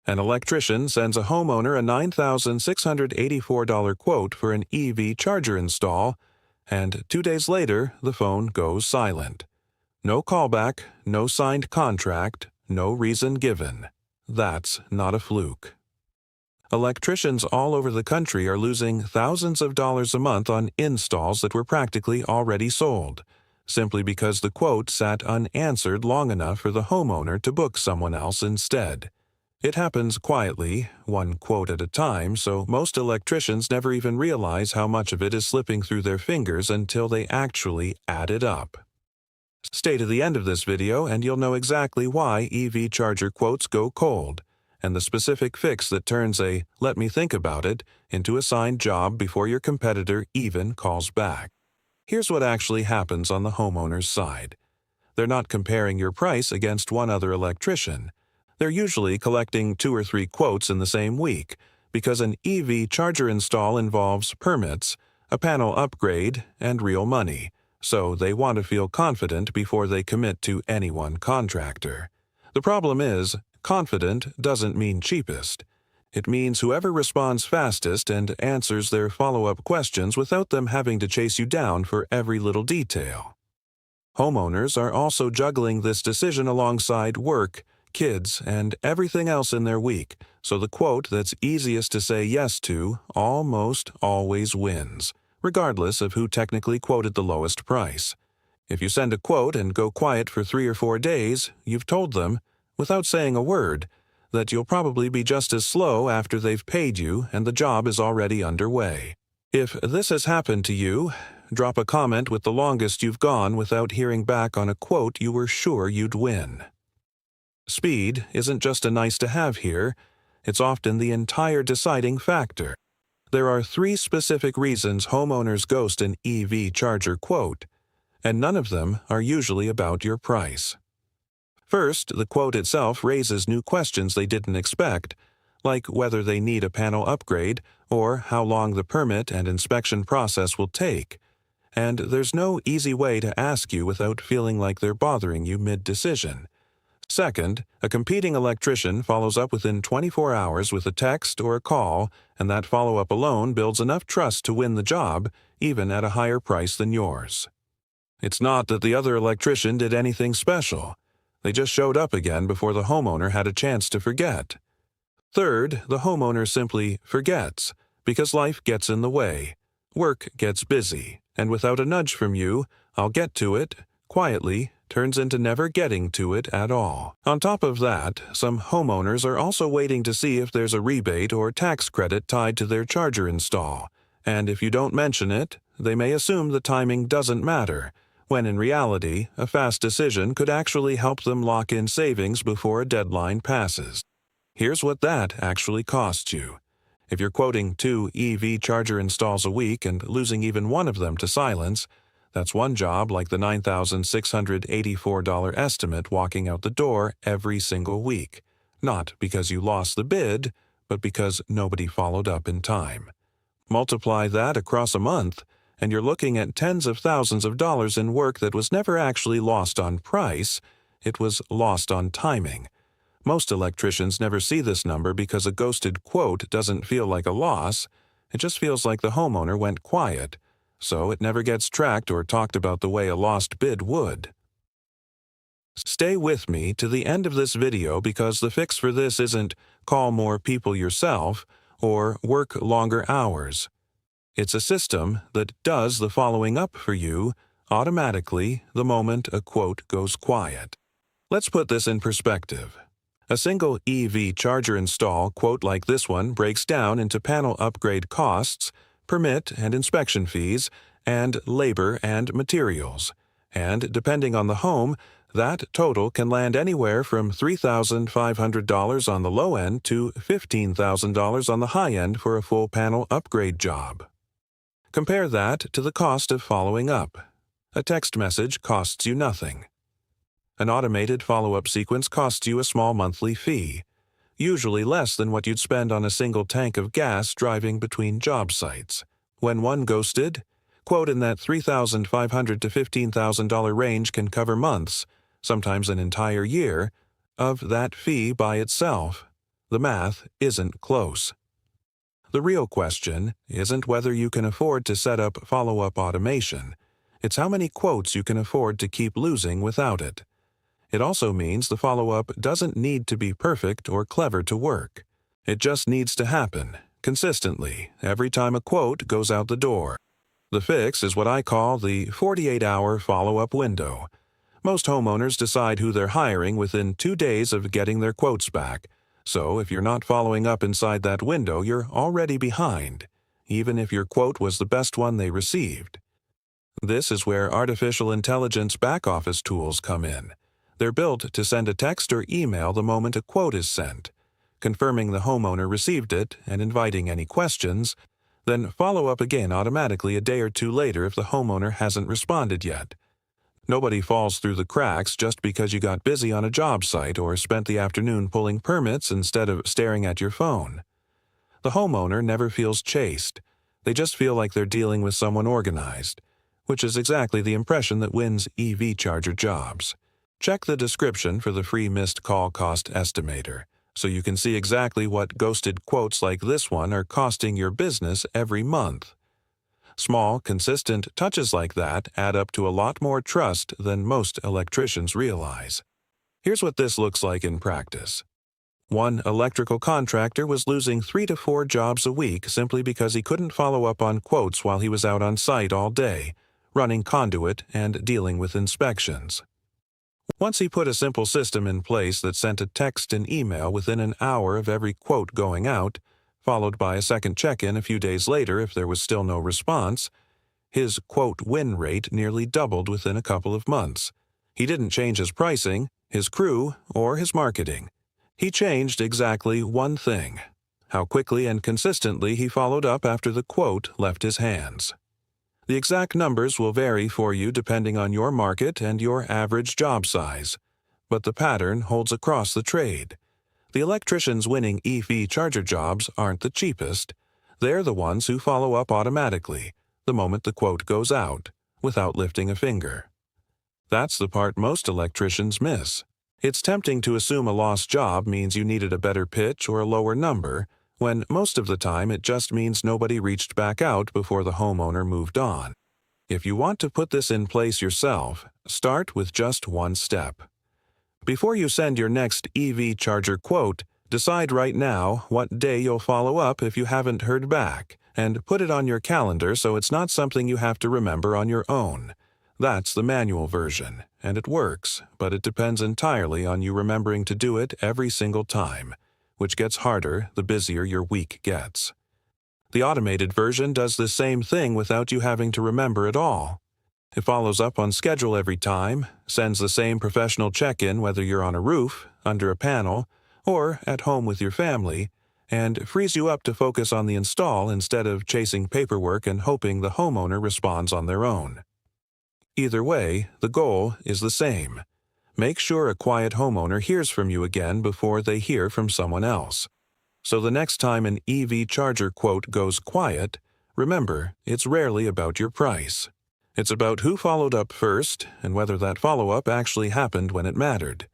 An electrician sends a homeowner a $9,684 quote for an EV charger install, and 2 days later, the phone goes silent. No callback, no signed contract, no reason given. That's not a fluke. Electricians all over the country are losing thousands of dollars a month on installs that were practically already sold, simply because the quote sat unanswered long enough for the homeowner to book someone else instead. It happens quietly, one quote at a time, so most electricians never even realize how much of it is slipping through their fingers until they actually add it up. Stay to the end of this video and you'll know exactly why EV charger quotes go cold, and the specific fix that turns a "let me think about it" into a signed job before your competitor even calls back. Here's what actually happens on the homeowner's side. They're not comparing your price against one other electrician. They're usually collecting 2 or 3 quotes in the same week, because an EV charger install involves permits, a panel upgrade, and real money, so they want to feel confident before they commit to any one contractor. The problem is, confident doesn't mean cheapest. It means whoever responds fastest and answers their follow-up questions without them having to chase you down for every little detail. Homeowners are also juggling this decision alongside work, kids, and everything else in their week, so the quote that's easiest to say yes to almost always wins, regardless of who technically quoted the lowest price. If you send a quote and go quiet for 3 or 4 days, you've told them, without saying a word, that you'll probably be just as slow after they've paid you and the job is already underway. If this has happened to you, drop a comment with the longest you've gone without hearing back on a quote you were sure you'd win. Speed isn't just a nice-to-have here, it's often the entire deciding factor. There are 3 specific reasons homeowners ghost an EV charger quote, and none of them are usually about your price. First, the quote itself raises new questions they didn't expect, like whether they need a panel upgrade or how long the permit and inspection process will take. And there's no easy way to ask you without feeling like they're bothering you mid-decision. Second, a competing electrician follows up within 24 hours with a text or a call, and that follow-up alone builds enough trust to win the job, even at a higher price than yours. It's not that the other electrician did anything special. They just showed up again before the homeowner had a chance to forget. Third, the homeowner simply forgets, because life gets in the way. Work gets busy, and without a nudge from you, "I'll get to it," quietly, turns into never getting to it at all. On top of that, some homeowners are also waiting to see if there's a rebate or tax credit tied to their charger install, and if you don't mention it, they may assume the timing doesn't matter, when in reality, a fast decision could actually help them lock in savings before a deadline passes. Here's what that actually costs you. If you're quoting 2 EV charger installs a week and losing even one of them to silence, that's one job like the $9,684 estimate walking out the door every single week, not because you lost the bid, but because nobody followed up in time. Multiply that across a month, and you're looking at tens of thousands of dollars in work that was never actually lost on price, it was lost on timing. Most electricians never see this number because a ghosted quote doesn't feel like a loss, it just feels like the homeowner went quiet, so it never gets tracked or talked about the way a lost bid would. Stay with me to the end of this video because the fix for this isn't call more people yourself or work longer hours. It's a system that does the following up for you automatically the moment a quote goes quiet. Let's put this in perspective. A single EV charger install quote like this one breaks down into panel upgrade costs, permit and inspection fees, and labor and materials. And depending on the home, that total can land anywhere from $3,500 on the low end to $15,000 on the high end for a full panel upgrade job. Compare that to the cost of following up. A text message costs you nothing. An automated follow-up sequence costs you a small monthly fee, usually less than what you'd spend on a single tank of gas driving between job sites. When one ghosted, quote in that $3,500 to $15,000 range can cover months, sometimes an entire year, of that fee by itself. The math isn't close. The real question isn't whether you can afford to set up follow-up automation. It's how many quotes you can afford to keep losing without it. It also means the follow-up doesn't need to be perfect or clever to work. It just needs to happen, consistently, every time a quote goes out the door. The fix is what I call the 48-hour follow-up window. Most homeowners decide who they're hiring within 2 days of getting their quotes back. So if you're not following up inside that window, you're already behind, even if your quote was the best one they received. This is where artificial intelligence back-office tools come in. They're built to send a text or email the moment a quote is sent, confirming the homeowner received it and inviting any questions, then follow up again automatically a day or two later if the homeowner hasn't responded yet. Nobody falls through the cracks just because you got busy on a job site or spent the afternoon pulling permits instead of staring at your phone. The homeowner never feels chased. They just feel like they're dealing with someone organized, which is exactly the impression that wins EV charger jobs. Check the description for the free missed call cost estimator, so you can see exactly what ghosted quotes like this one are costing your business every month. Small, consistent touches like that add up to a lot more trust than most electricians realize. Here's what this looks like in practice. One electrical contractor was losing 3 to 4 jobs a week simply because he couldn't follow up on quotes while he was out on site all day, running conduit and dealing with inspections. Once he put a simple system in place that sent a text and email within an hour of every quote going out, followed by a second check-in a few days later if there was still no response, his quote win rate nearly doubled within a couple of months. He didn't change his pricing, his crew, or his marketing. He changed exactly one thing: how quickly and consistently he followed up after the quote left his hands. The exact numbers will vary for you depending on your market and your average job size, but the pattern holds across the trade. The electricians winning EV charger jobs aren't the cheapest. They're the ones who follow up automatically, the moment the quote goes out, without lifting a finger. That's the part most electricians miss. It's tempting to assume a lost job means you needed a better pitch or a lower number, when most of the time it just means nobody reached back out before the homeowner moved on. If you want to put this in place yourself, start with just one step. Before you send your next EV charger quote, decide right now what day you'll follow up if you haven't heard back, and put it on your calendar so it's not something you have to remember on your own. That's the manual version, and it works, but it depends entirely on you remembering to do it every single time, which gets harder the busier your week gets. The automated version does the same thing without you having to remember it all. It follows up on schedule every time, sends the same professional check-in whether you're on a roof, under a panel, or at home with your family, and frees you up to focus on the install instead of chasing paperwork and hoping the homeowner responds on their own. Either way, the goal is the same. Make sure a quiet homeowner hears from you again before they hear from someone else. So the next time an EV charger quote goes quiet, remember, it's rarely about your price. It's about who followed up first and whether that follow-up actually happened when it mattered.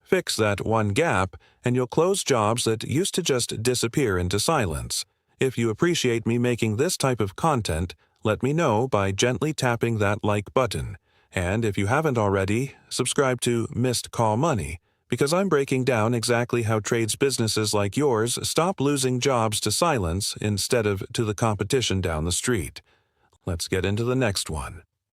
Fix that one gap, and you'll close jobs that used to just disappear into silence. If you appreciate me making this type of content, let me know by gently tapping that like button. And if you haven't already, subscribe to Missed Call Money, because I'm breaking down exactly how trades businesses like yours stop losing jobs to silence instead of to the competition down the street. Let's get into the next one.